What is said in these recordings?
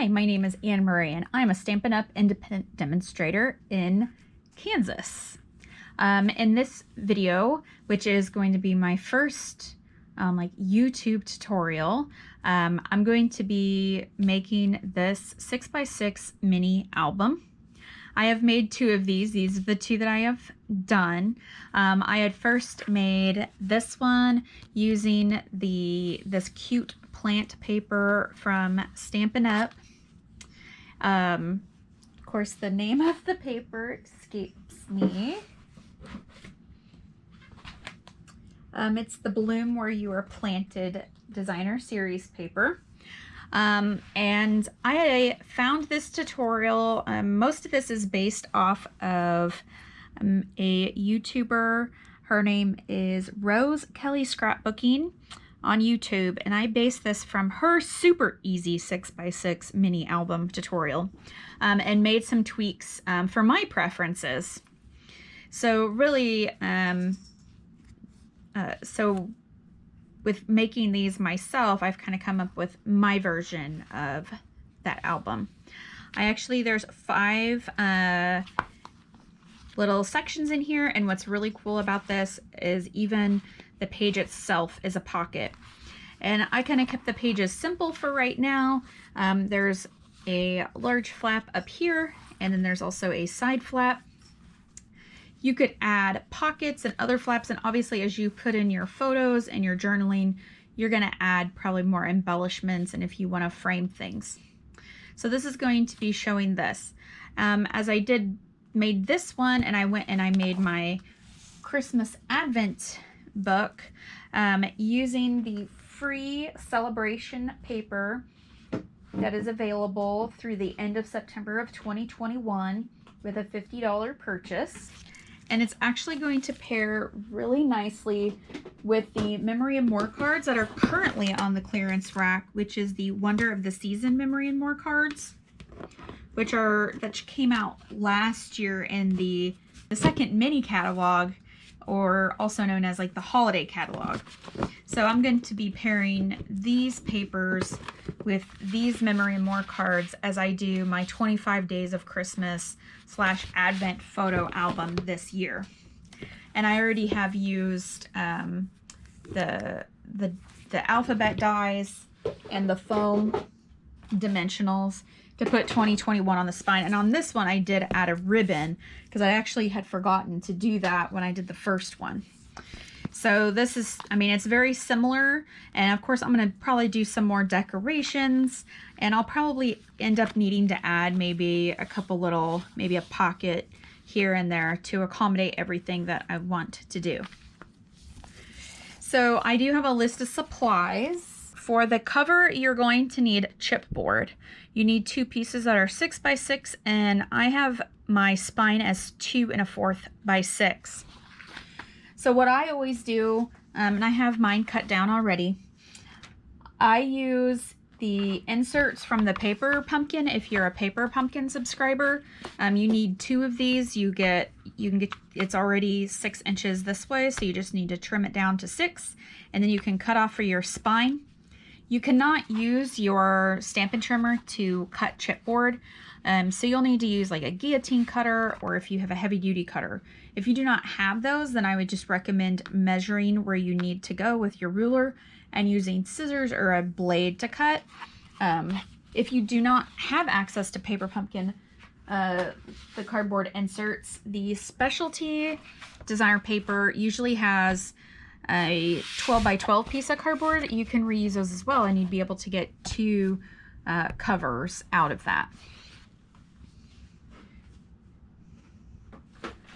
Hi, my name is Anne Marie, and I'm a Stampin' Up! Independent demonstrator in Kansas. In this video, which is going to be my first YouTube tutorial, I'm going to be making this 6x6 mini album. I have made two of these. These are the two that I have done. I had first made this one using this cute plant paper from Stampin' Up! Of course, the name of the paper escapes me. It's the Bloom Where You Are Planted Designer Series paper. And I found this tutorial. Most of this is based off of a YouTuber. Her name is RosaKellyScrapbooking on YouTube, and I based this from her super easy 6x6 mini album tutorial, and made some tweaks for my preferences. So really, so with making these myself, I've kind of come up with my version of that album. There's 5 little sections in here, and what's really cool about this is even the page itself is a pocket. And I kind of kept the pages simple for right now. There's a large flap up here, and then there's also a side flap. You could add pockets and other flaps, and obviously as you put in your photos and your journaling, you're going to add probably more embellishments and if you want to frame things. So this is going to be showing this. As I made this one, and I went and I made my Christmas Advent book using the free celebration paper that is available through the end of September of 2021 with a $50 purchase. And it's actually going to pair really nicely with the Memory and More cards that are currently on the clearance rack, which is the Wonder of the Season Memory and More cards, which came out last year in the second mini catalog, or also known as like the holiday catalog. So I'm going to be pairing these papers with these Memory and More cards as I do my 25 Days of Christmas / Advent photo album this year. And I already have used the alphabet dies and the foam dimensionals to put 2021 on the spine. And on this one I did add a ribbon because I actually had forgotten to do that when I did the first one. So this is, it's very similar, and of course I'm going to probably do some more decorations, and I'll probably end up needing to add maybe a couple little, maybe a pocket here and there to accommodate everything that I want to do. So I do have a list of supplies. For the cover, you're going to need chipboard. You need 2 pieces that are 6x6, and I have my spine as 2 1/4 by 6. So what I always do, and I have mine cut down already, I use the inserts from the Paper Pumpkin. If you're a Paper Pumpkin subscriber, you need 2 of these. You can get, it's already 6 inches this way, so you just need to trim it down to 6, and then you can cut off for your spine. You cannot use your Stampin' trimmer to cut chipboard, so you'll need to use like a guillotine cutter, or if you have a heavy-duty cutter. If you do not have those, then I would just recommend measuring where you need to go with your ruler and using scissors or a blade to cut. If you do not have access to Paper Pumpkin, the cardboard inserts, the Specialty designer paper usually has a 12 by 12 piece of cardboard. You can reuse those as well, and you'd be able to get 2 covers out of that.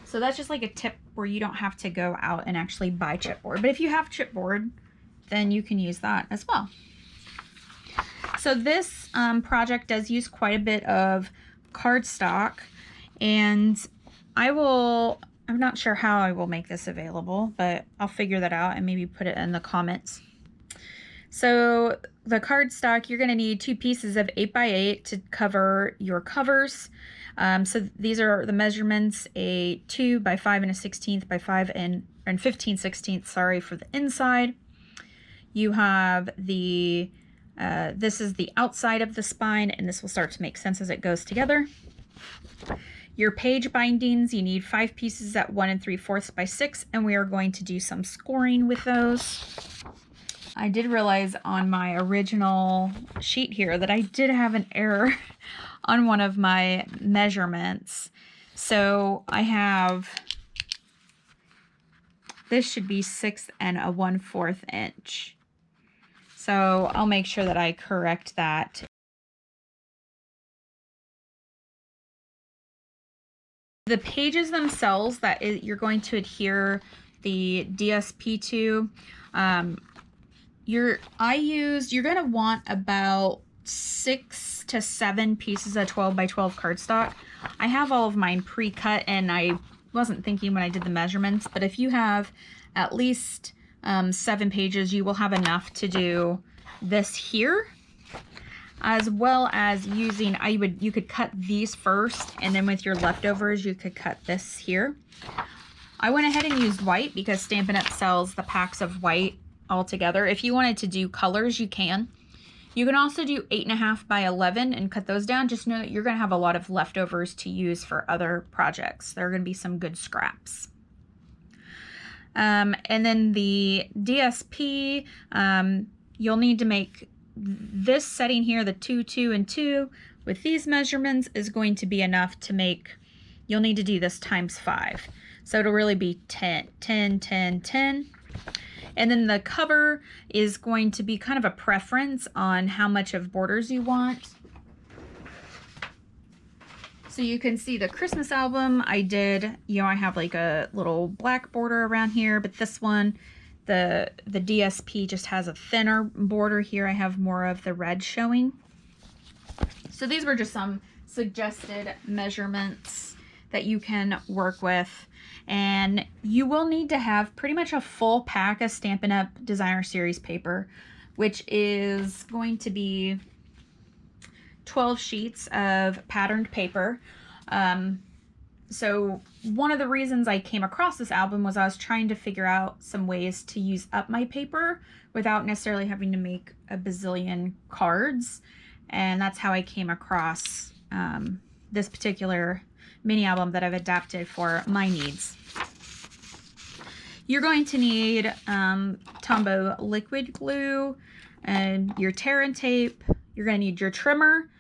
So that's just like a tip where you don't have to go out and actually buy chipboard. But if you have chipboard, then you can use that as well. So this project does use quite a bit of cardstock, and I'm not sure how I will make this available, but I'll figure that out and maybe put it in the comments. So the cardstock, you're going to need 2 pieces of 8x8 to cover your covers. So these are the measurements: a 2 by 5 1/16 by 5 and 15/16, sorry, for the inside. You have the This is the outside of the spine, and this will start to make sense as it goes together. Your page bindings, you need 5 pieces at 1 3/4 by 6, and we are going to do some scoring with those. I did realize on my original sheet here that I did have an error on one of my measurements. So I have, this should be 6 1/4 inch. So I'll make sure that I correct that. The pages themselves that you're going to adhere the DSP to, you're going to want about 6 to 7 pieces of 12 by 12 cardstock. I have all of mine pre-cut, and I wasn't thinking when I did the measurements, but if you have at least 7 pages, you will have enough to do this here, as well as using, you could cut these first, and then with your leftovers you could cut this here. I went ahead and used white because Stampin' Up! Sells the packs of white all together. If you wanted to do colors, you can. You can also do 8.5 by 11 and cut those down. Just know that you're going to have a lot of leftovers to use for other projects. There are going to be some good scraps. And then the DSP, you'll need to make this setting here, the 2, 2, and 2, with these measurements is going to be enough to make, you'll need to do this times 5. So it'll really be 10, 10, 10, 10. And then the cover is going to be kind of a preference on how much of borders you want. So you can see the Christmas album I did, I have like a little black border around here, but this one, the DSP just has a thinner border here. I have more of the red showing. So these were just some suggested measurements that you can work with. And you will need to have pretty much a full pack of Stampin' Up! Designer Series paper, which is going to be 12 sheets of patterned paper. So one of the reasons I came across this album was I was trying to figure out some ways to use up my paper without necessarily having to make a bazillion cards. And that's how I came across this particular mini album that I've adapted for my needs. You're going to need Tombow liquid glue and your tear and tape. You're going to need your trimmer,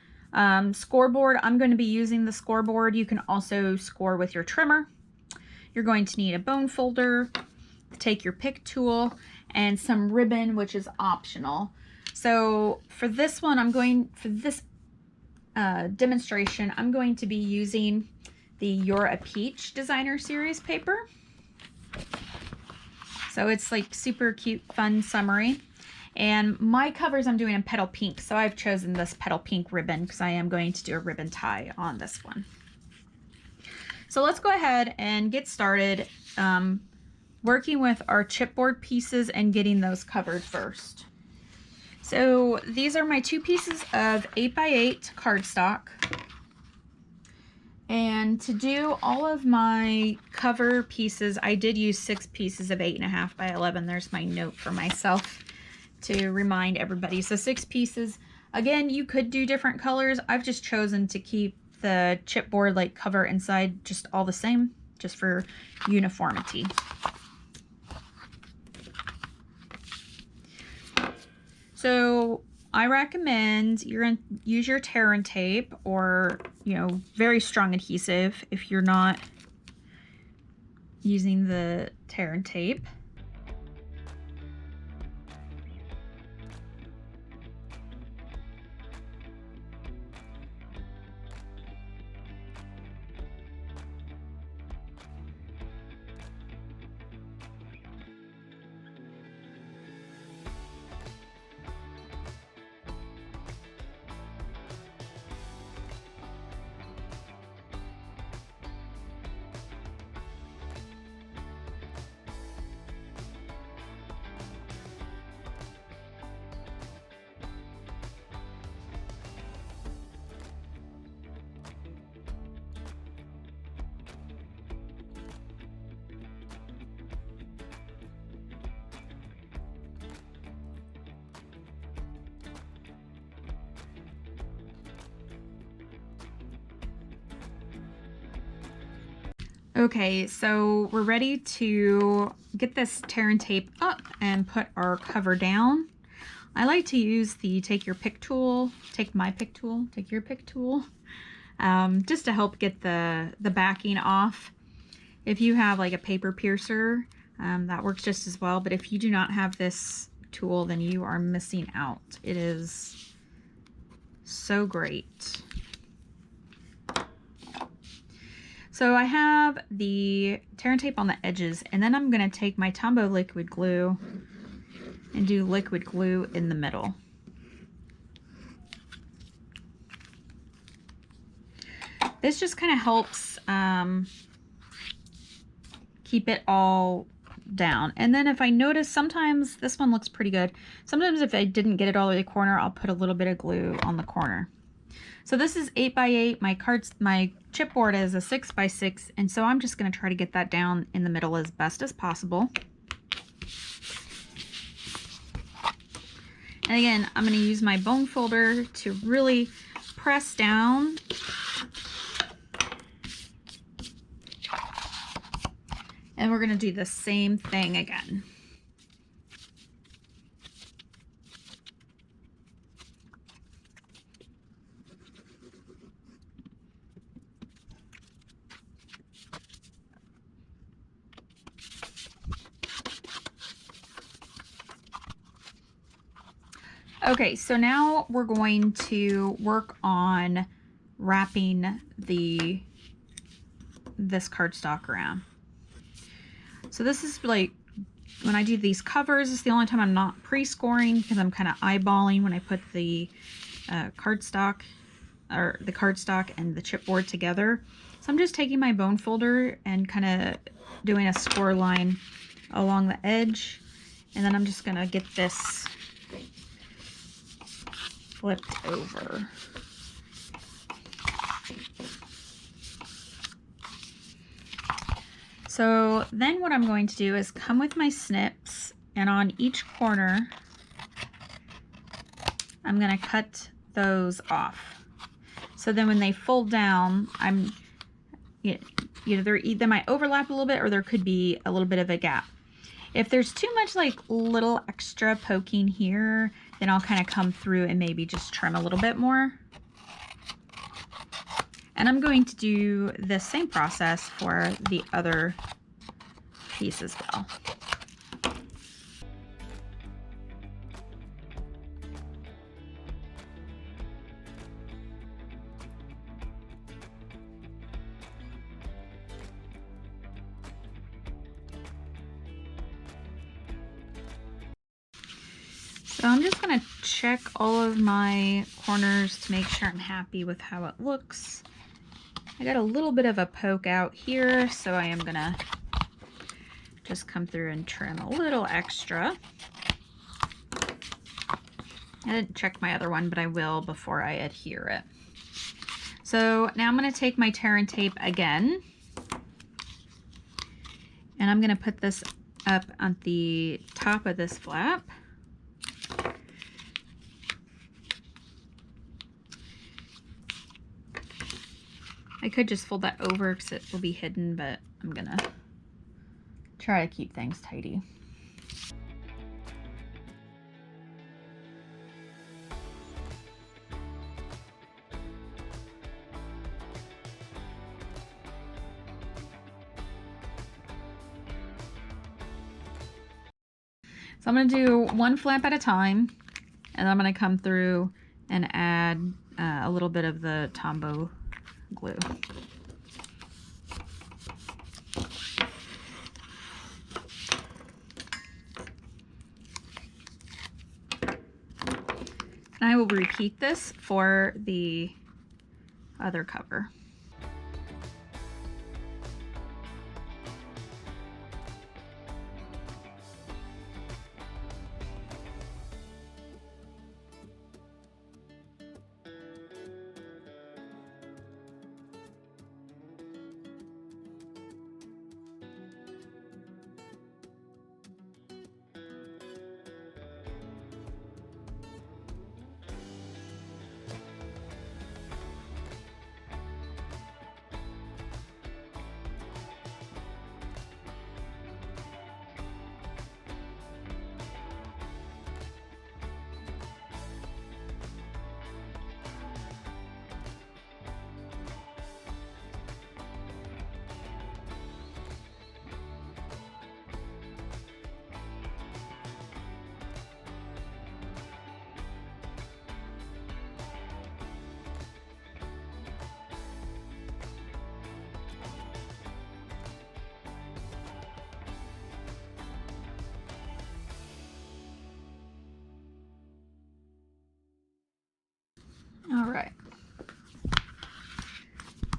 scoreboard. I'm going to be using the scoreboard. You can also score with your trimmer. You're going to need a bone folder, take your pick tool, and some ribbon, which is optional. So for this one, for this demonstration, I'm going to be using the You're a Peach Designer Series paper. So it's like super cute, fun, summery. And my covers I'm doing in petal pink, so I've chosen this petal pink ribbon because I am going to do a ribbon tie on this one. So let's go ahead and get started working with our chipboard pieces and getting those covered first. So these are my 2 pieces of 8x8 cardstock. And to do all of my cover pieces, I did use 6 pieces of 8.5 by 11. There's my note for myself to remind everybody. So 6 pieces. Again, you could do different colors. I've just chosen to keep the chipboard like cover inside just all the same, just for uniformity. So I recommend you're going to use your tear and tape or, very strong adhesive if you're not using the tear and tape. Okay, so we're ready to get this tear and tape up and put our cover down. I like to use the take your pick tool, take your pick tool, just to help get the backing off. If you have like a paper piercer, that works just as well, but if you do not have this tool, then you are missing out. It is so great. So I have the tear and tape on the edges, and then I'm going to take my Tombow liquid glue and do liquid glue in the middle. This just kind of helps keep it all down. And then if I notice, sometimes this one looks pretty good. Sometimes if I didn't get it all the way to the corner, I'll put a little bit of glue on the corner. So this is 8x8. My chipboard is a 6x6, and so I'm just going to try to get that down in the middle as best as possible. And again, I'm going to use my bone folder to really press down. And we're going to do the same thing again. Okay, so now we're going to work on wrapping this cardstock around. So this is like, when I do these covers, it's the only time I'm not pre-scoring, because I'm kind of eyeballing when I put the cardstock and the chipboard together. So I'm just taking my bone folder and kind of doing a score line along the edge, and then I'm just going to get this flipped over. So then what I'm going to do is come with my snips, and on each corner I'm going to cut those off. So then when they fold down, either they might overlap a little bit, or there could be a little bit of a gap. If there's too much like little extra poking here, then I'll kind of come through and maybe just trim a little bit more. And I'm going to do the same process for the other piece as well. So I'm just going to check all of my corners to make sure I'm happy with how it looks. I got a little bit of a poke out here, so I am going to just come through and trim a little extra. I didn't check my other one, but I will before I adhere it. So now I'm going to take my tear and tape again, and I'm going to put this up on the top of this flap. I could just fold that over because it will be hidden, but I'm gonna try to keep things tidy. So I'm gonna do one flap at a time, and I'm gonna come through and add a little bit of the Tombow glue. And I will repeat this for the other cover.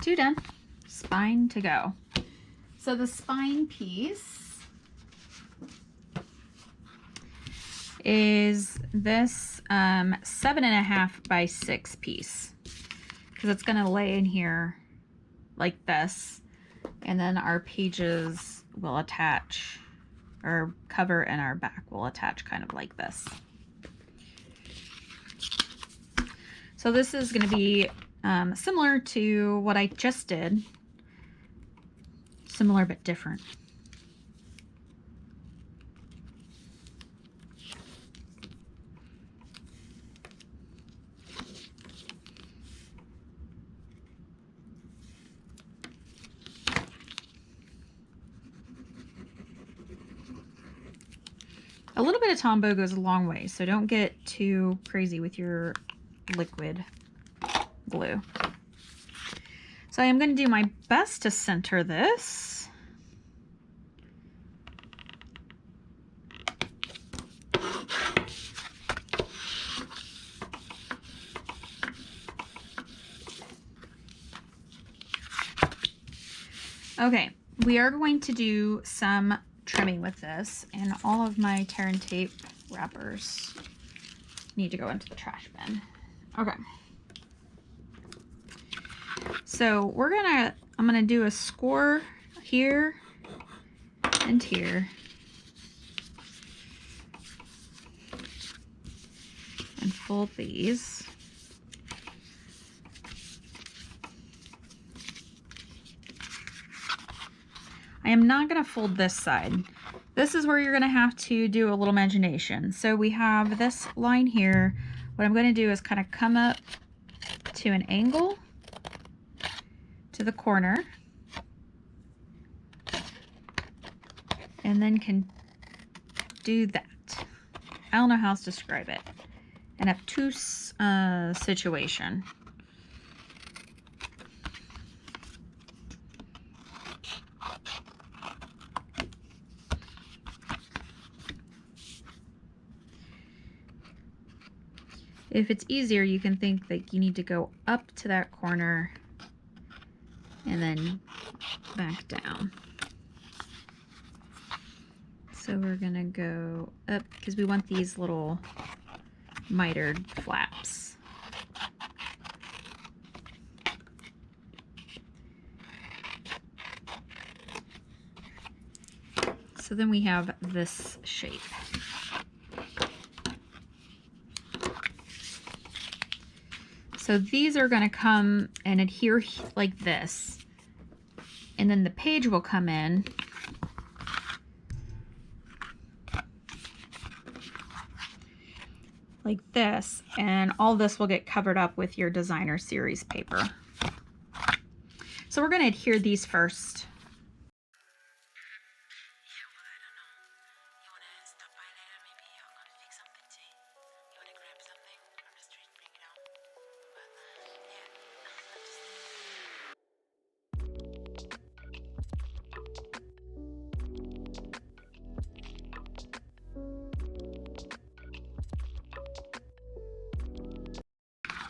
2 done. Spine to go. So the spine piece is this 7.5 by 6 piece, because it's going to lay in here like this, and then our pages will attach, our cover and our back will attach kind of like this. So this is going to be similar to what I just did, similar but different. A little bit of Tombow goes a long way, so don't get too crazy with your liquid glue. So I am going to do my best to center this. Okay, we are going to do some trimming with this, and all of my tear and tape wrappers need to go into the trash bin. Okay. So I'm gonna do a score here and here, and fold these. I am not going to fold this side. This is where you're going to have to do a little imagination. So we have this line here. What I'm going to do is kind of come up to an angle to the corner, and then can do that. I don't know how else to describe it. An obtuse situation. If it's easier, you can think that you need to go up to that corner and then back down. So we're gonna go up because we want these little mitered flaps. So then we have this shape. So these are going to come and adhere like this, and then the page will come in like this, and all this will get covered up with your designer series paper. So we're going to adhere these first.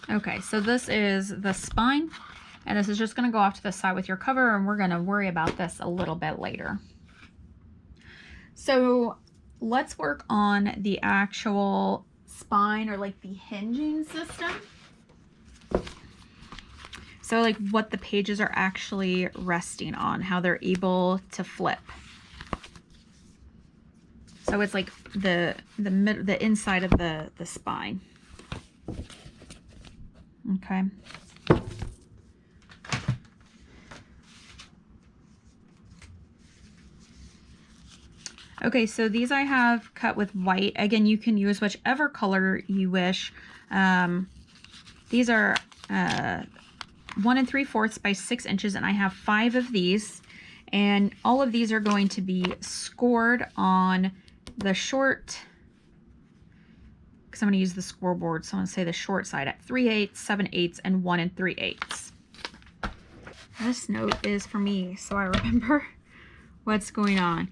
Okay, so this is the spine, and this is just going to go off to the side with your cover, and we're going to worry about this a little bit later. So let's work on the actual spine, or like the hinging system. So like what the pages are actually resting on, how they're able to flip. So it's like the inside of the spine. Okay. Okay, so these I have cut with white. Again, you can use whichever color you wish. These are 1 3/4 by 6 inches, and I have 5 of these. And all of these are going to be scored on the short, because I'm going to use the scoreboard, so I'm going to say the short side at 3/8, 7/8, and 1 3/8. This note is for me, so I remember what's going on.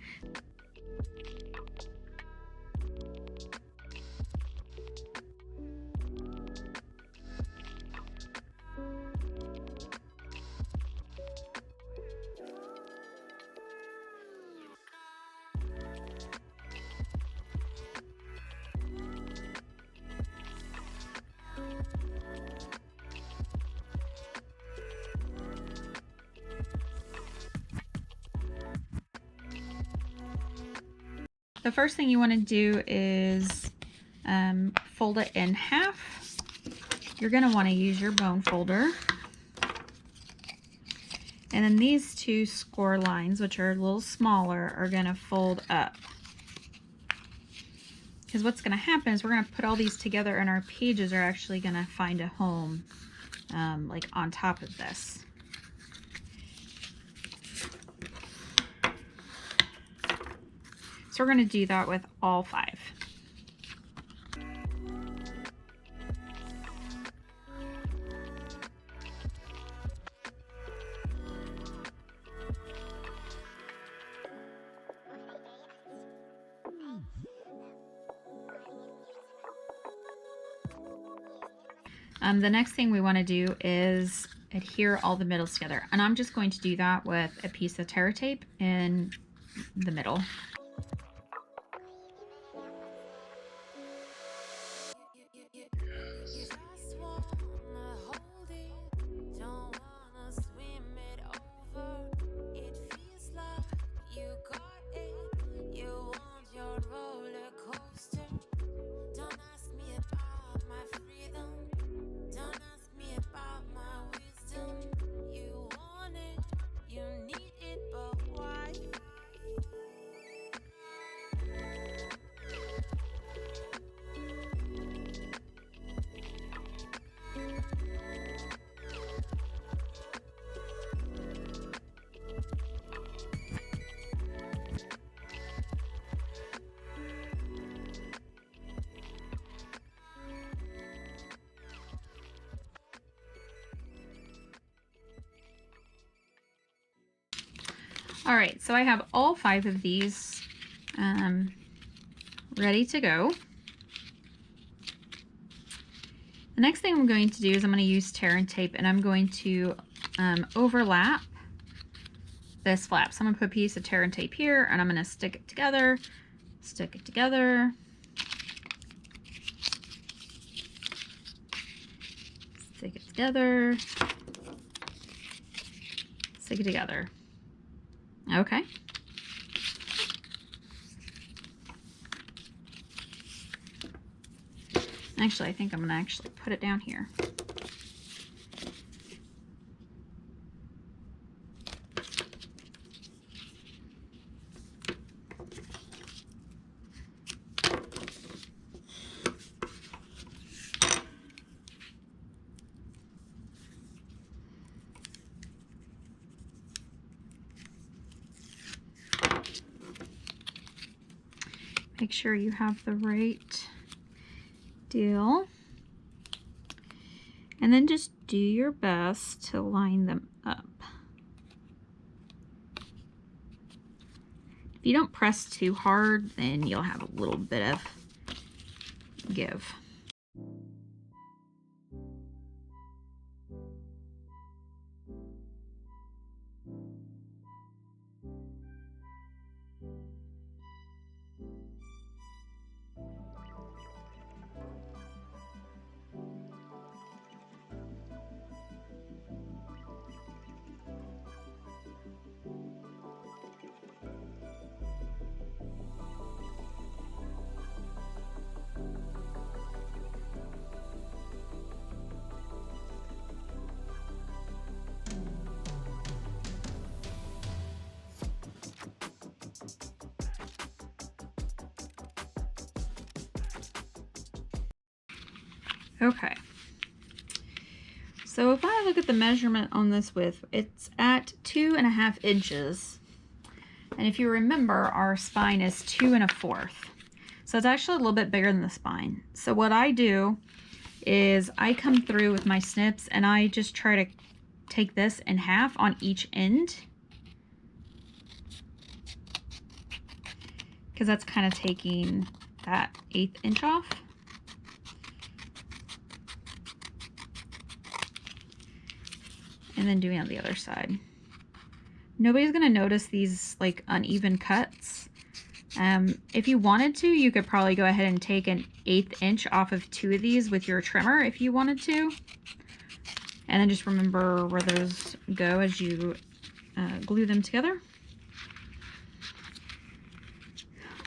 the first thing you want to do is fold it in half. You're going to want to use your bone folder. And then these two score lines, which are a little smaller, are going to fold up. Because what's going to happen is we're going to put all these together and our pages are actually going to find a home like on top of this. So we're going to do that with all 5. The next thing we want to do is adhere all the middles together. And I'm just going to do that with a piece of Terra tape in the middle. All right, so I have all 5 of these ready to go. The next thing I'm going to do is I'm going to use Terra tape and I'm going to overlap this flap. So I'm going to put a piece of Terra tape here and I'm going to stick it together, stick it together. Stick it together, stick it together. Okay. Actually, I think I'm going to actually put it down here. Make sure you have the right deal. And then just do your best to line them up. If you don't press too hard, then you'll have a little bit of give. Okay, so if I look at the measurement on this width, it's at 2.5 inches. And if you remember, our spine is 2 1/4. So it's actually a little bit bigger than the spine. So what I do is I come through with my snips and I just try to take this in half on each end. Because that's kind of taking that 1/8 inch off. And then doing it on the other side. Nobody's gonna notice these like uneven cuts. If you wanted to, you could probably go ahead and take an 1/8 inch off of 2 of these with your trimmer if you wanted to. And then just remember where those go as you glue them together.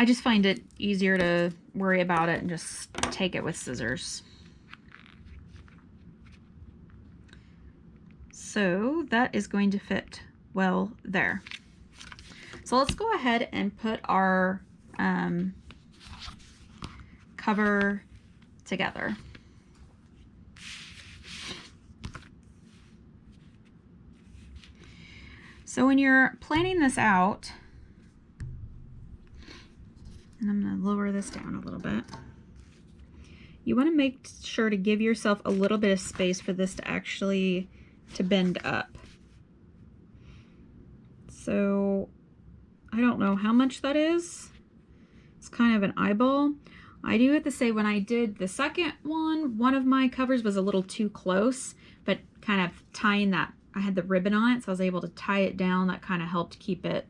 I just find it easier to worry about it and just take it with scissors. So that is going to fit well there. So let's go ahead and put our cover together. So when you're planning this out, and I'm going to lower this down a little bit, you want to make sure to give yourself a little bit of space for this to actually bend up. So I don't know how much that is. It's kind of an eyeball. I do have to say, when I did the second one of my covers was a little too close, but kind of tying that, I had the ribbon on it, so I was able to tie it down. That kind of helped keep it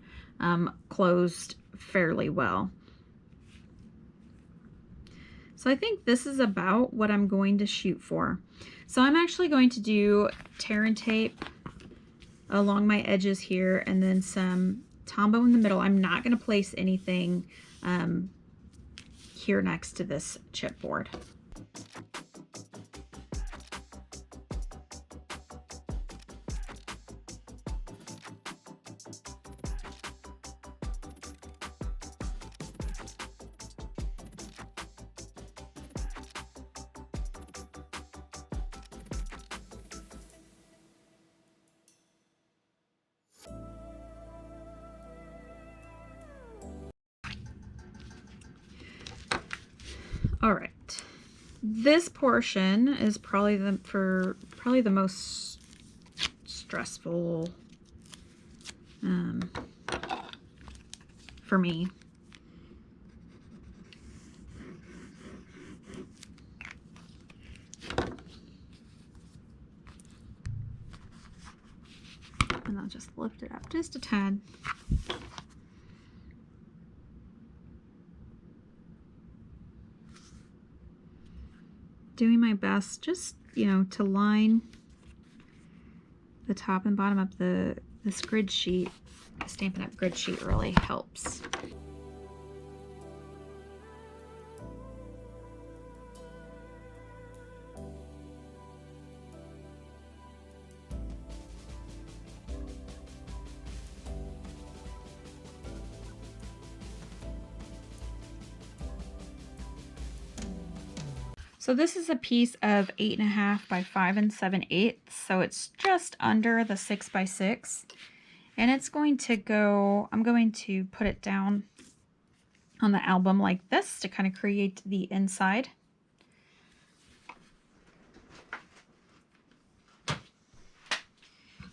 closed fairly well. So I think this is about what I'm going to shoot for. So I'm actually going to do tear and tape along my edges here, and then some Tombow in the middle. I'm not going to place anything here next to this chipboard. All right, this portion is probably the most stressful for me. And I'll just lift it up just a tad. Doing my best just, you know, to line the top and bottom of this grid sheet. The Stampin' Up! Grid sheet really helps. So this is a piece of 8.5 by 5 7/8, so it's just under the 6 by 6, and it's going to go, I'm going to put it down on the album like this to kind of create the inside.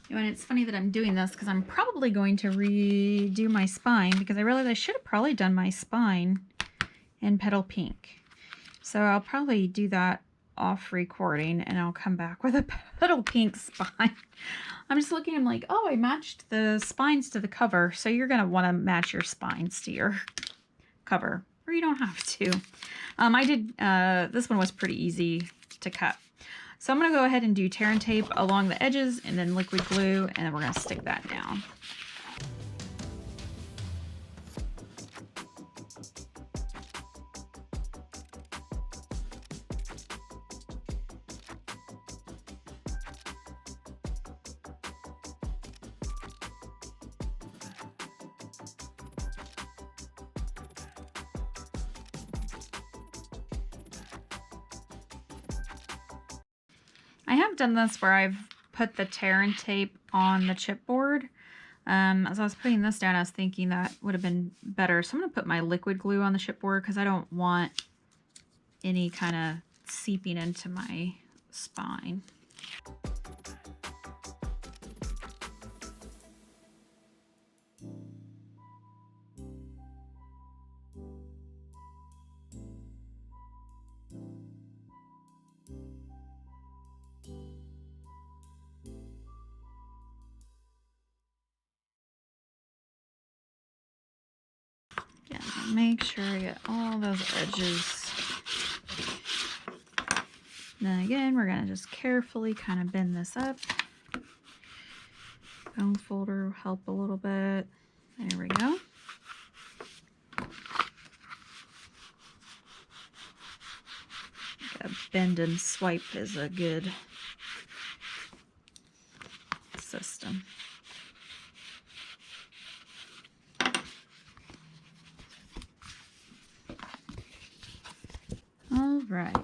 And it's funny that I'm doing this because I'm probably going to redo my spine, because I realized I should have probably done my spine in Petal Pink. So I'll probably do that off recording, and I'll come back with a Petal Pink spine. I'm just looking, I'm like, oh, I matched the spines to the cover. So you're going to want to match your spines to your cover, or you don't have to. I did, this one was pretty easy to cut. So I'm going to go ahead and do tear and tape along the edges, and then liquid glue, and then we're going to stick that down. I have done this where I've put the tear and tape on the chipboard. As I was putting this down, I was thinking that would have been better. So I'm going to put my liquid glue on the chipboard because I don't want any kind of seeping into my spine. Make sure I get all those edges. Then again, we're going to just carefully kind of bend this up. Bone folder will help a little bit. There we go. bend and swipe is a good system. All right.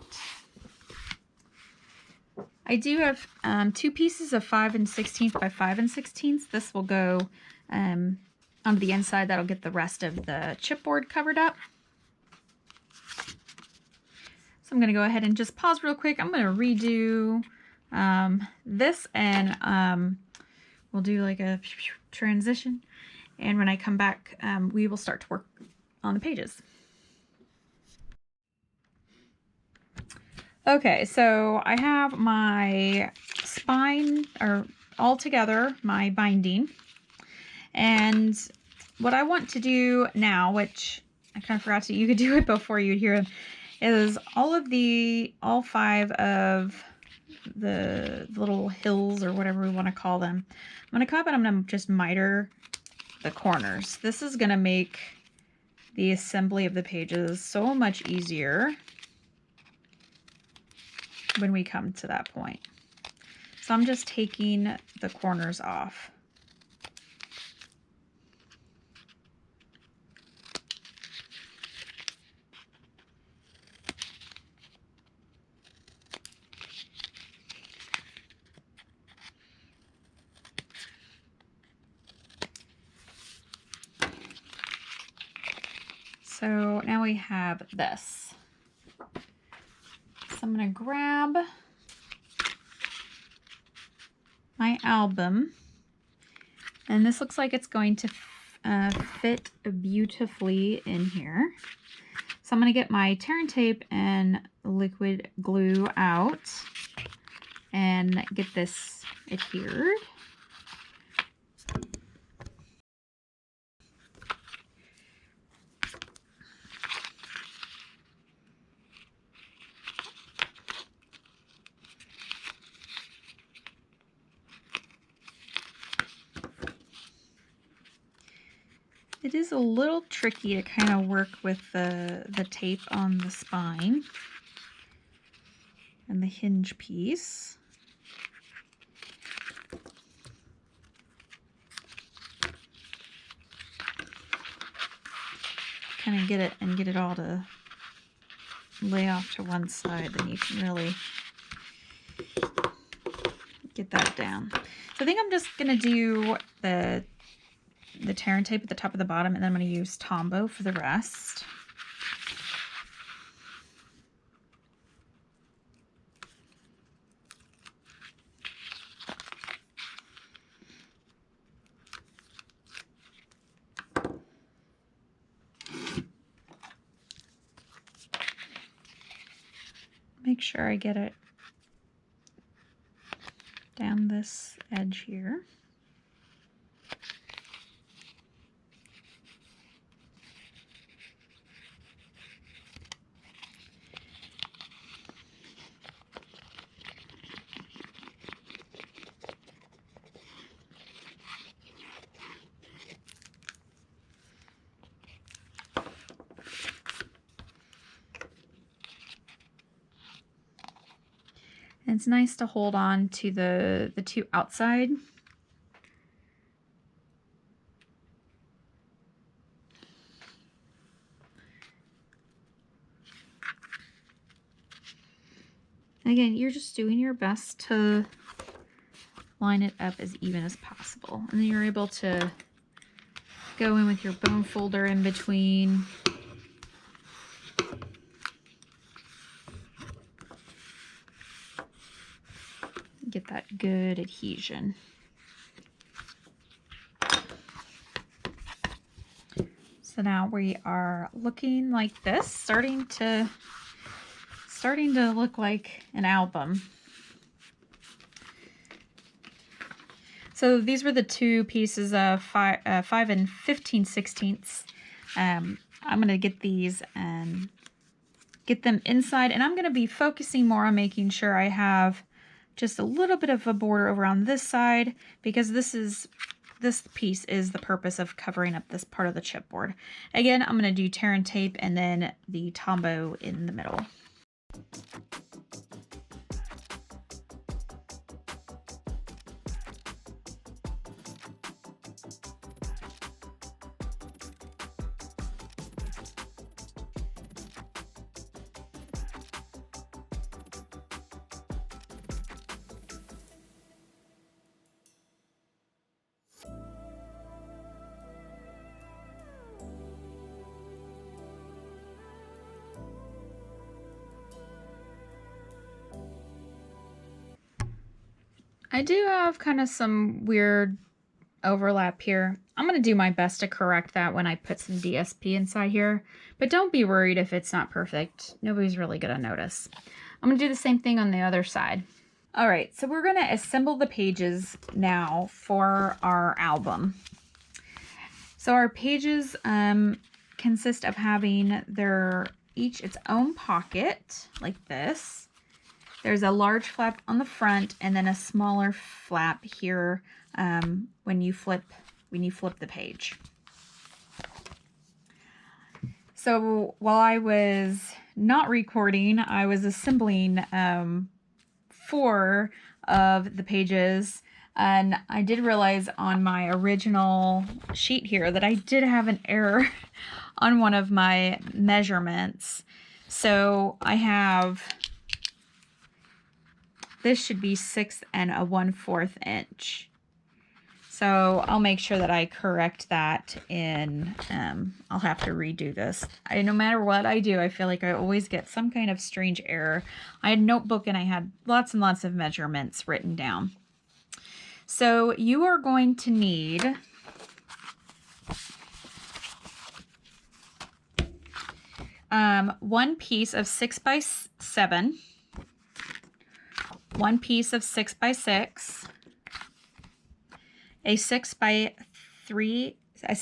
I do have 2 pieces of 5 1/16 by 5 1/16. This will go onto the inside. That'll get the rest of the chipboard covered up. So I'm going to go ahead and just pause real quick. I'm going to redo this, and we'll do like a transition. And when I come back, we will start to work on the pages. Okay, so I have my spine, or all together, my binding. And what I want to do now, which I kind of forgot to, you could do it before you hear it, is all 5 of the little hills, or whatever we want to call them. I'm going to come up and I'm going to just miter the corners. This is going to make the assembly of the pages so much easier when we come to that point. So I'm just taking the corners off. So now we have this. So I'm going to grab my album, and this looks like it's going to fit beautifully in here. So I'm going to get my tear and tape and liquid glue out and get this adhered. It is a little tricky to kind of work with the tape on the spine and the hinge piece. Kind of get it all to lay off to one side, then you can really get that down. So I think I'm just gonna do the tear and tape at the top of the bottom, and then I'm going to use Tombow for the rest. Make sure I get it down this edge here. And it's nice to hold on to the 2 outside. Again, you're just doing your best to line it up as even as possible. And then you're able to go in with your bone folder in between. Get that good adhesion. So now we are looking like this, starting to look like an album. So these were the 2 pieces of 5 15/16. I'm going to get these and get them inside, and I'm going to be focusing more on making sure I have just a little bit of a border over on this side, because this piece is the purpose of covering up this part of the chipboard. Again, I'm going to do tear and tape and then the Tombow in the middle. I do have kind of some weird overlap here. I'm going to do my best to correct that when I put some DSP inside here, but don't be worried if it's not perfect. Nobody's really going to notice. I'm going to do the same thing on the other side. All right, so we're going to assemble the pages now for our album. So our pages consist of having each its own pocket like this. There's a large flap on the front and then a smaller flap here when you flip the page. So while I was not recording, I was assembling 4 of the pages, and I did realize on my original sheet here that I did have an error on one of my measurements. So I have, this should be 6 1/4 inch. So I'll make sure that I correct that in, I'll have to redo this. No matter what I do, I feel like I always get some kind of strange error. I had a notebook and I had lots and lots of measurements written down. So you are going to need one piece of 6 by 7, one piece of 6 by 6, a 6 by 4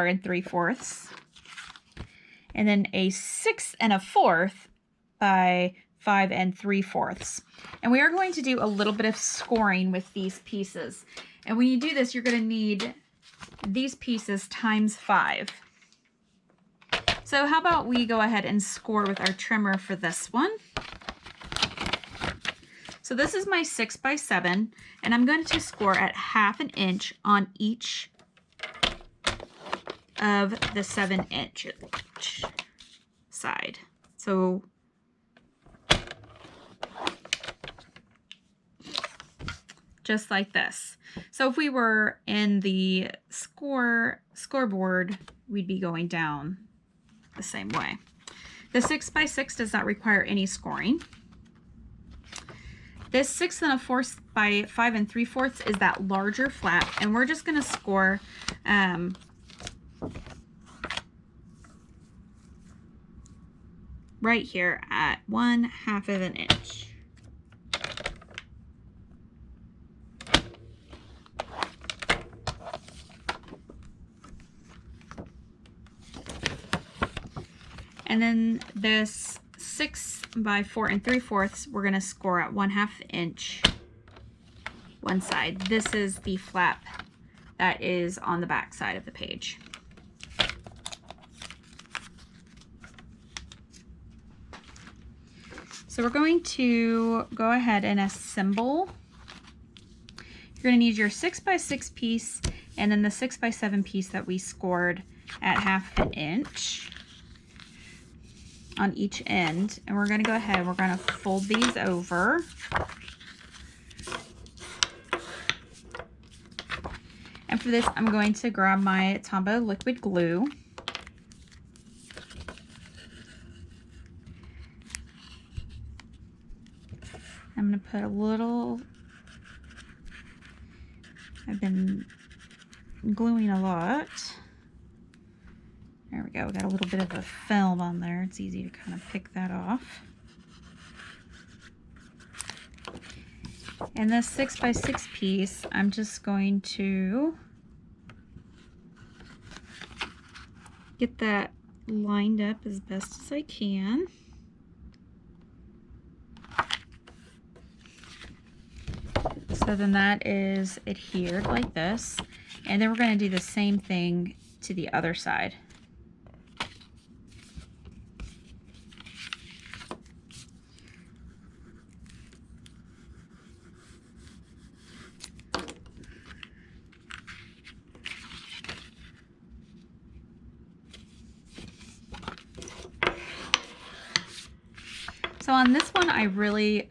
3/4, and then a 6 1/4 by 5 3/4. And we are going to do a little bit of scoring with these pieces. And when you do this, you're going to need these pieces times 5. So how about we go ahead and score with our trimmer for this one. So this is my 6 by 7, and I'm going to score at 1/2 inch on each of the 7 inch side. So just like this. So if we were in the scoreboard, we'd be going down the same way. The 6 by 6 does not require any scoring. This 6 1/4 by 5 3/4 is that larger flap, and we're just going to score right here at 1/2 inch. And then this 6 by 4 3/4, we're going to score at 1/2 inch one side. This is the flap that is on the back side of the page. So we're going to go ahead and assemble. You're going to need your 6 by 6 piece and then the 6 by 7 piece that we scored at 1/2 inch on each end. And we're going to go ahead, we're going to fold these over. And for this, I'm going to grab my Tombow liquid glue. I'm going to put a little, I've been gluing a lot. There we go, we got a little bit of a film on there. It's easy to kind of pick that off. And this 6 by 6 piece, I'm just going to get that lined up as best as I can. So then that is adhered like this. And then we're going to do the same thing to the other side. So on this one, I really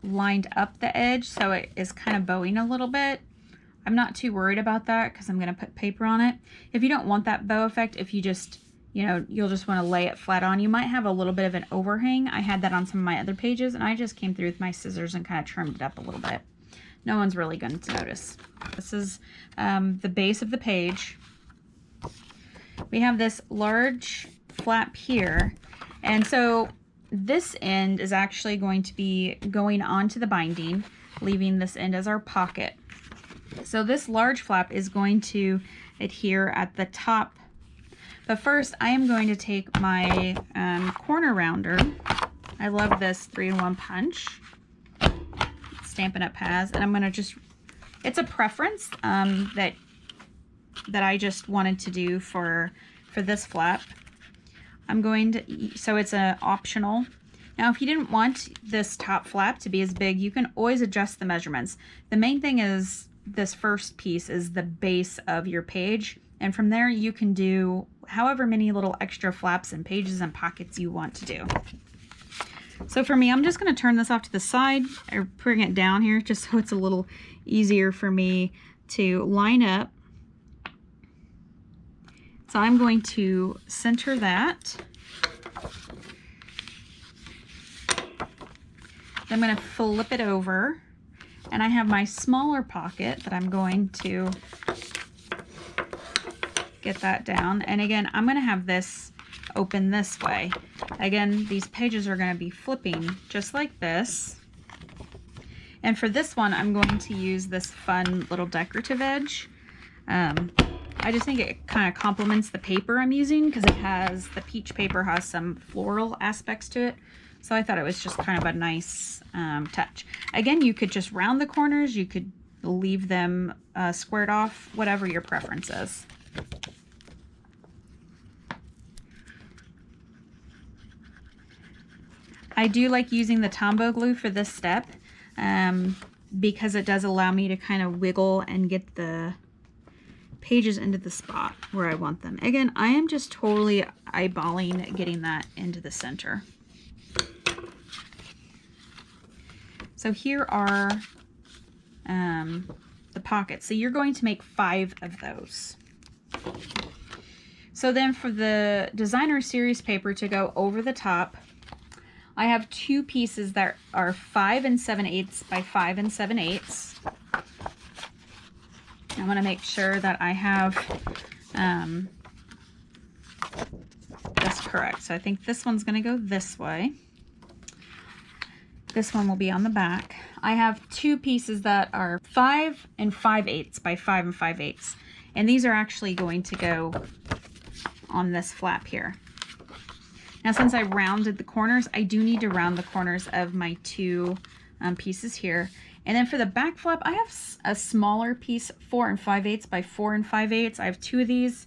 lined up the edge, so it is kind of bowing a little bit. I'm not too worried about that because I'm going to put paper on it. If you don't want that bow effect, if you just, you'll just want to lay it flat on, you might have a little bit of an overhang. I had that on some of my other pages, and I just came through with my scissors and kind of trimmed it up a little bit. no one's really going to notice. This is the base of the page. We have this large flap here, and so this end is actually going to be going onto the binding, leaving this end as our pocket. So this large flap is going to adhere at the top. But first, I am going to take my corner rounder. I love this 3-in-1 punch Stampin' Up! Has, and I'm going to just, it's a preference that I just wanted to do for this flap. I'm going to, so it's an optional. Now, if you didn't want this top flap to be as big, you can always adjust the measurements. The main thing is this first piece is the base of your page, and from there you can do however many little extra flaps and pages and pockets you want to do. So for me, I'm just going to turn this off to the side or bring it down here just so it's a little easier for me to line up. So I'm going to center that. I'm going to flip it over, and I have my smaller pocket that I'm going to get that down. And again, I'm going to have this open this way. Again, these pages are going to be flipping just like this. And for this one, I'm going to use this fun little decorative edge. I just think it kind of complements the paper I'm using because it has, the peach paper has some floral aspects to it. So I thought it was just kind of a nice touch. Again, you could just round the corners, you could leave them squared off, whatever your preference is. I do like using the Tombow glue for this step because it does allow me to kind of wiggle and get the pages into the spot where I want them. Again, I am just totally eyeballing getting that into the center. So here are the pockets. So you're going to make 5 of those. So then for the designer series paper to go over the top, I have 2 pieces that are 5 7/8 by 5 7/8. I want to make sure that I have this correct. So I think this one's going to go this way. This one will be on the back. I have 2 pieces that are 5 5/8 by 5 5/8. And these are actually going to go on this flap here. Now, since I rounded the corners, I do need to round the corners of my 2 pieces here. And then for the back flap, I have a smaller piece, 4 5/8 by 4 5/8. I have 2 of these.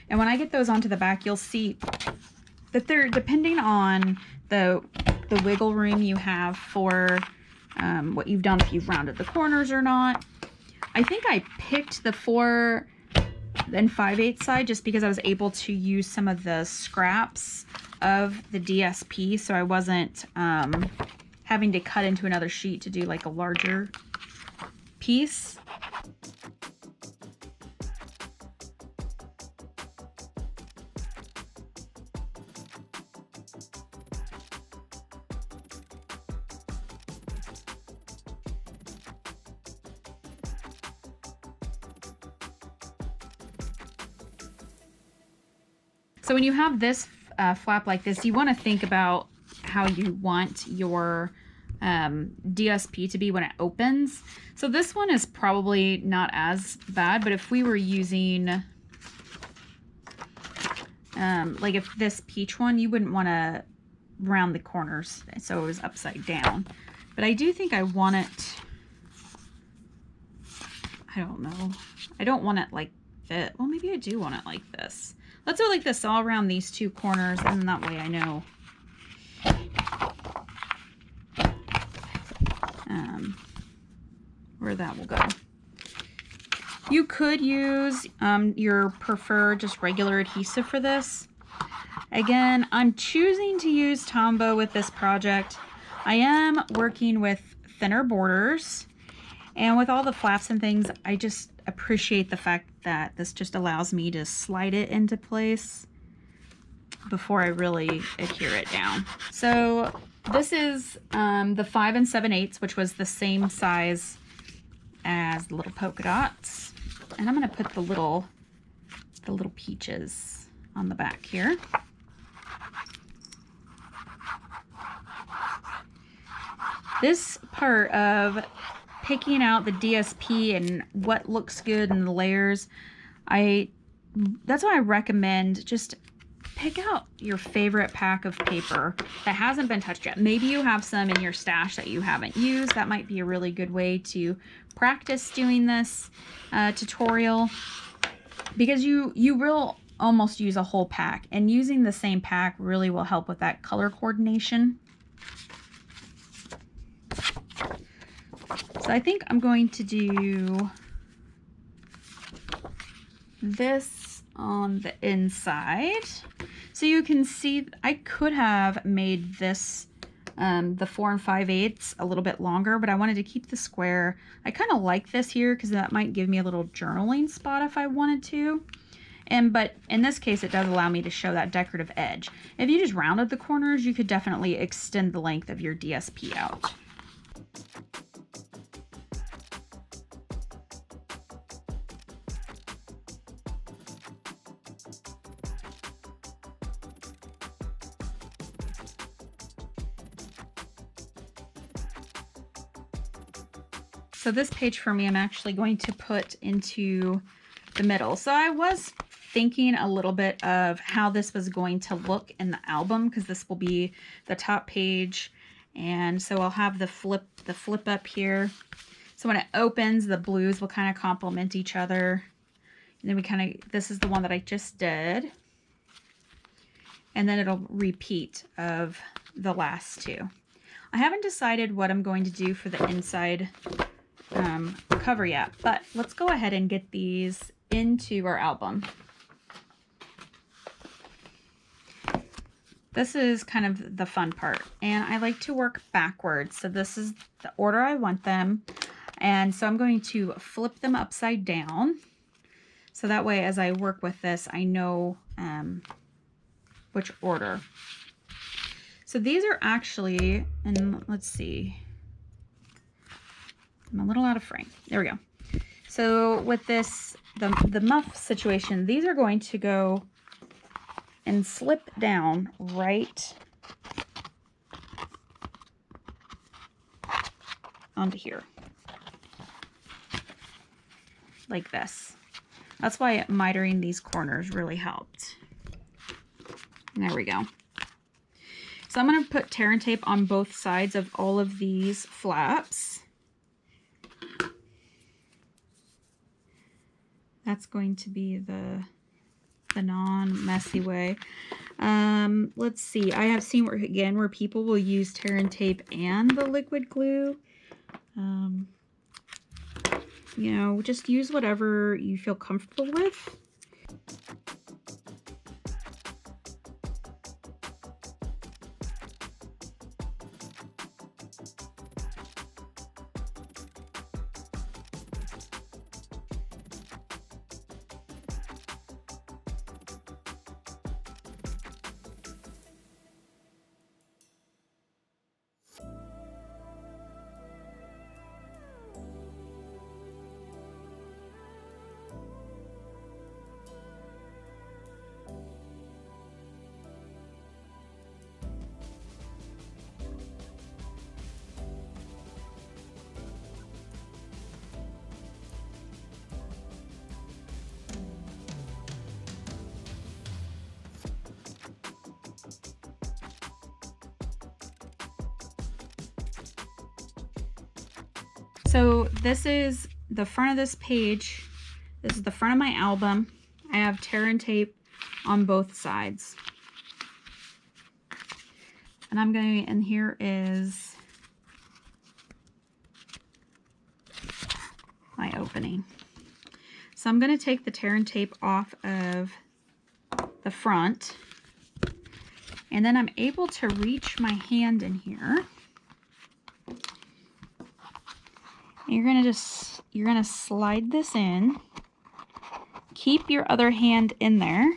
And when I get those onto the back, you'll see that they're, depending on the wiggle room you have for what you've done, if you've rounded the corners or not. I think I picked the 4 5/8 side just because I was able to use some of the scraps of the DSP, so I wasn't having to cut into another sheet to do like a larger piece. So when you have this flap like this, you want to think about how you want your DSP to be when it opens. So this one is probably not as bad, but if we were using like if this peach one, you wouldn't want to round the corners so it was upside down. But I do think I want it, I don't know, I don't want it like that. Well, maybe I do want it like this. Let's do it like this all around these 2 corners, and that way I know where that will go. You could use your preferred just regular adhesive for this. Again, I'm choosing to use Tombow with this project. I am working with thinner borders, and with all the flaps and things, I just appreciate the fact that this just allows me to slide it into place before I really adhere it down. So this is the 5 7/8, which was the same size as the little polka dots. And I'm going to put the little peaches on the back here. This part of picking out the DSP and what looks good in the layers, that's why I recommend just pick out your favorite pack of paper that hasn't been touched yet. Maybe you have some in your stash that you haven't used. That might be a really good way to practice doing this tutorial, because you will almost use a whole pack, and using the same pack really will help with that color coordination. So I think I'm going to do this on the inside. So you can see I could have made this the 4 5/8 a little bit longer, but I wanted to keep the square. I kind of like this here because that might give me a little journaling spot if I wanted to. But in this case, it does allow me to show that decorative edge. If you just rounded the corners, you could definitely extend the length of your DSP out. So this page for me, I'm actually going to put into the middle. So I was thinking a little bit of how this was going to look in the album, because this will be the top page. And so I'll have the flip up here. So when it opens, the blues will kind of complement each other. And then this is the one that I just did. And then it'll repeat of the last two. I haven't decided what I'm going to do for the inside cover yet, but let's go ahead and get these into our album. This is kind of the fun part, and I like to work backwards. So this is the order I want them, and so I'm going to flip them upside down, so that way as I work with this I know which order. So these are actually, and let's see, I'm a little out of frame. There we go. So with this, the muff situation, these are going to go and slip down right onto here. Like this. That's why mitering these corners really helped. There we go. So I'm going to put tear and tape on both sides of all of these flaps. That's going to be the non-messy way. Let's see. I have seen where people will use tear and tape and the liquid glue. You know, just use whatever you feel comfortable with. So this is the front of this page. This is the front of my album. I have tear and tape on both sides. And I'm going, and here is my opening. So I'm going to take the tear and tape off of the front, and then I'm able to reach my hand in here. You're gonna slide this in. Keep your other hand in there.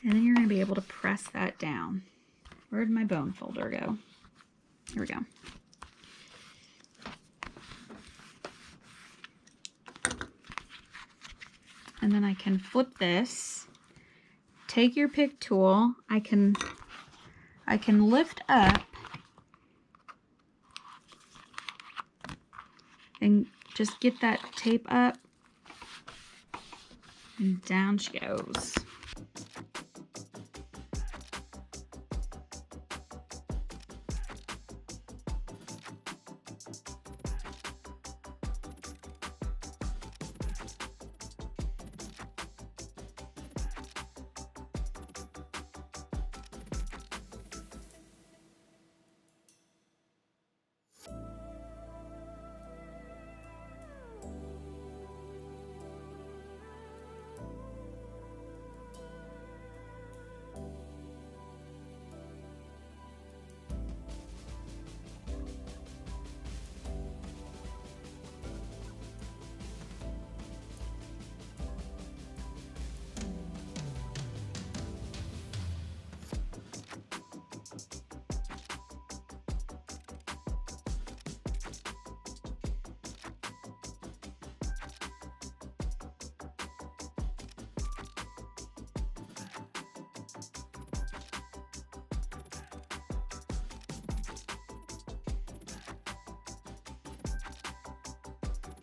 And then press that down. Where'd my bone folder go? Here we go. And then I can flip this, take your pick tool, I can lift up and just get that tape up, and down she goes.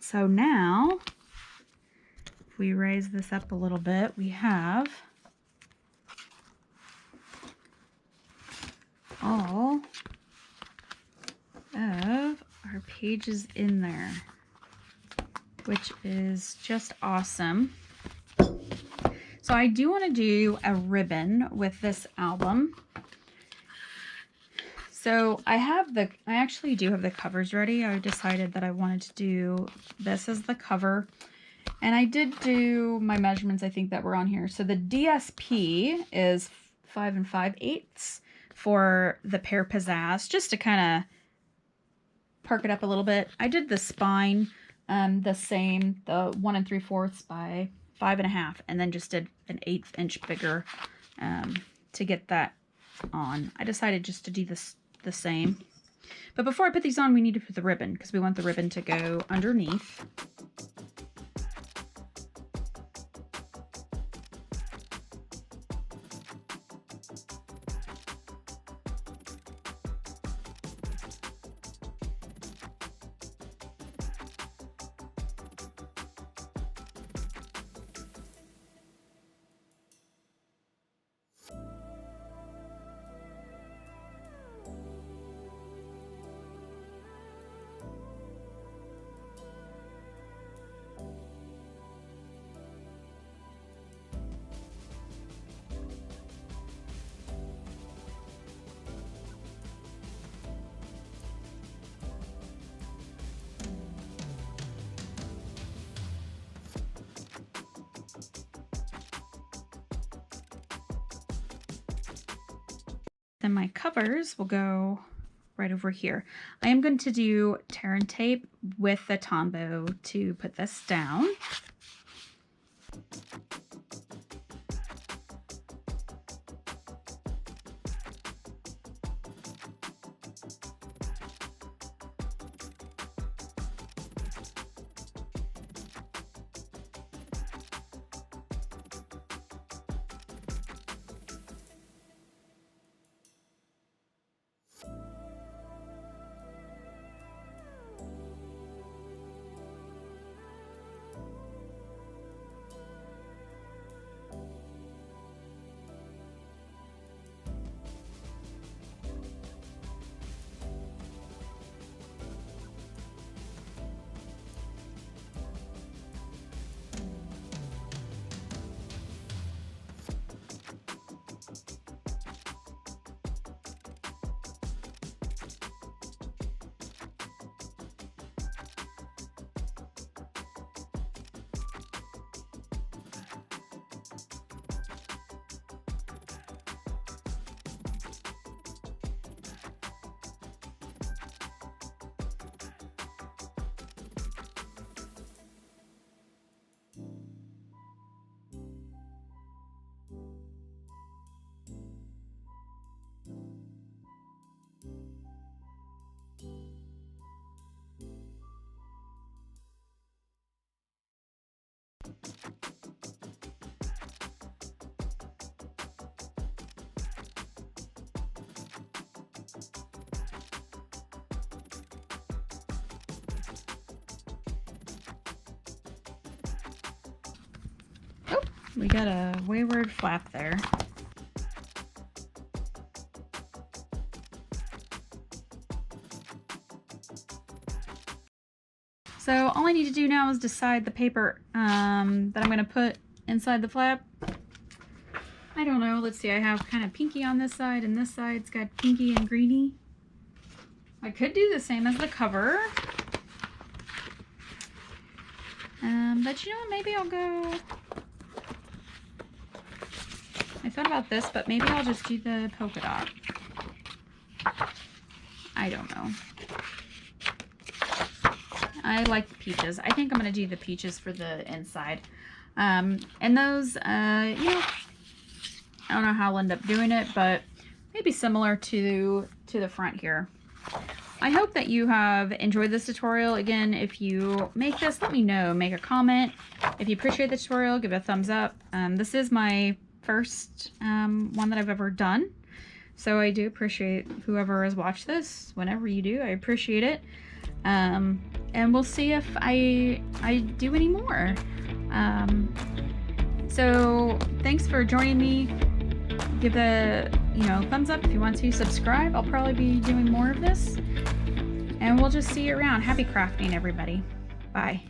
So now, if we raise this up a little bit, we have all of our pages in there, which is just awesome. So I do want to do a ribbon with this album. So I actually do have the covers ready. I decided that I wanted to do this as the cover. And I did do my measurements, I think, that were on here. So the DSP is 5 5/8 for the pear pizzazz, just to kind of perk it up a little bit. I did the spine the same, the 1 3/4 by 5 1/2, and then just did an 1/8 inch bigger to get that on. I decided just to do this the same. But before I put these on, we need to put the ribbon, because we want the ribbon to go underneath. Then my covers will go right over here. I am going to do tear and tape with the Tombow to put this down. We got a wayward flap there. So all I need to do now is decide the paper that I'm going to put inside the flap. I don't know. Let's see. I have kind of pinky on this side, and this side's got pinky and greeny. I could do the same as the cover. But you know what? Maybe I'll go... I thought about this, but maybe I'll just do the polka dot. I don't know. I like the peaches. I think I'm going to do the peaches for the inside. And those, you know, I don't know how I'll end up doing it, but maybe similar to the front here. I hope that you have enjoyed this tutorial. Again, if you make this, let me know. Make a comment. If you appreciate the tutorial, give it a thumbs up. This is my first one that I've ever done. So I do appreciate whoever has watched this. Whenever you do, I appreciate it. And we'll see if I do any more. So thanks for joining me. Give a thumbs up if you want to. Subscribe. I'll probably be doing more of this. And we'll just see you around. Happy crafting, everybody. Bye.